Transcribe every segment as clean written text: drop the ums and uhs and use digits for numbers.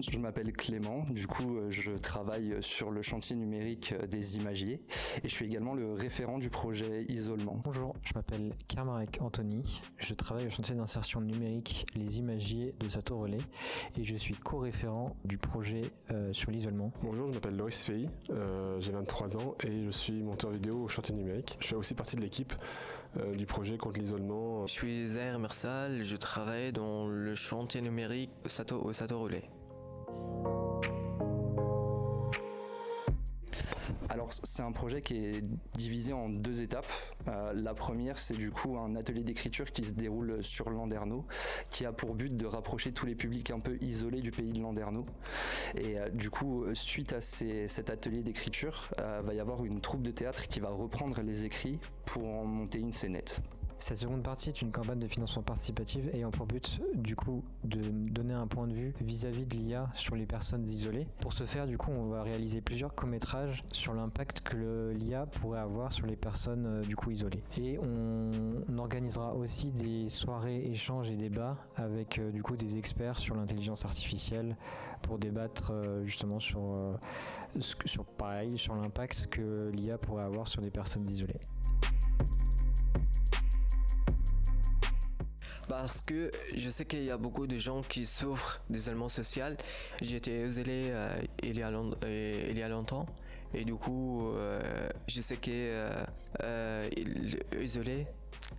Je m'appelle Clément, du coup je travaille sur le chantier numérique des imagiers et je suis également le référent du projet isolement. Bonjour, je m'appelle Kermarek Anthony, je travaille au chantier d'insertion numérique Les Imagiers de Château-Relais et je suis co-référent du projet sur l'isolement. Bonjour, je m'appelle Loris Fey, j'ai 23 ans et je suis monteur vidéo au chantier numérique. Je fais aussi partie de l'équipe du projet contre l'isolement. Je suis Zahir Mersal, je travaille dans le chantier numérique au Château-Relais. Alors c'est un projet qui est divisé en deux étapes. La première, c'est du coup un atelier d'écriture qui se déroule sur Landerneau, qui a pour but de rapprocher tous les publics un peu isolés du pays de Landerneau. Et du coup, suite à cet atelier d'écriture, va y avoir une troupe de théâtre qui va reprendre les écrits pour en monter une scénette. Cette seconde partie est une campagne de financement participatif ayant pour but du coup de donner un point de vue vis-à-vis de l'IA sur les personnes isolées. Pour ce faire, du coup, on va réaliser plusieurs courts-métrages sur l'impact que l'IA pourrait avoir sur les personnes du coup isolées. Et on organisera aussi des soirées échanges et débats avec du coup des experts sur l'intelligence artificielle pour débattre justement sur l'impact que l'IA pourrait avoir sur des personnes isolées. Parce que je sais qu'il y a beaucoup de gens qui souffrent d'isolement social. J'ai été isolé il y a longtemps et du coup je sais que isolé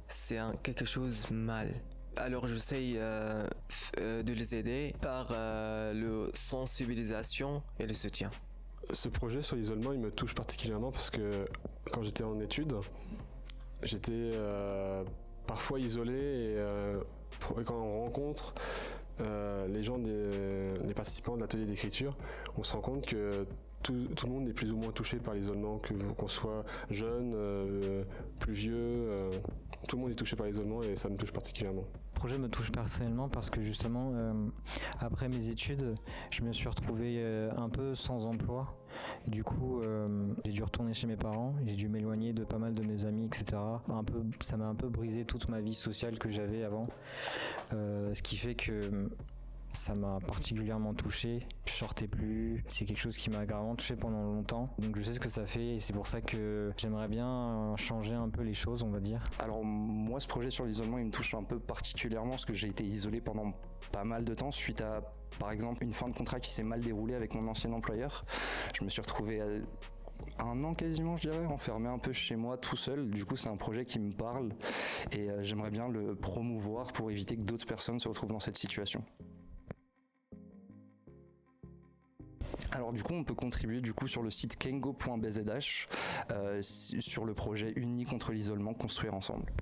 c'est quelque chose mal. Alors j'essaye de les aider par la sensibilisation et le soutien. Ce projet sur l'isolement, il me touche particulièrement parce que quand j'étais en études, j'étais parfois isolé et quand on rencontre les gens, les participants de l'atelier d'écriture, on se rend compte que tout le monde est plus ou moins touché par l'isolement, qu'on soit jeune, plus vieux, tout le monde est touché par l'isolement et ça me touche particulièrement. Le projet me touche personnellement parce que justement après mes études je me suis retrouvé un peu sans emploi. Du coup j'ai dû retourner chez mes parents, j'ai dû m'éloigner de pas mal de mes amis, etc. Ça m'a un peu brisé toute ma vie sociale que j'avais avant, ce qui fait que ça m'a particulièrement touché. Je sortais plus, c'est quelque chose qui m'a gravement touché pendant longtemps, donc je sais ce que ça fait et c'est pour ça que j'aimerais bien changer un peu les choses, on va dire. Alors moi, ce projet sur l'isolement, il me touche un peu particulièrement parce que j'ai été isolé pendant pas mal de temps suite à, par exemple, une fin de contrat qui s'est mal déroulée avec mon ancien employeur. Je me suis retrouvé un an quasiment, je dirais, enfermé un peu chez moi tout seul. Du coup, c'est un projet qui me parle et j'aimerais bien le promouvoir pour éviter que d'autres personnes se retrouvent dans cette situation. Alors du coup, on peut contribuer du coup sur le site kengo.bzh sur le projet Unis contre l'isolement, construire ensemble.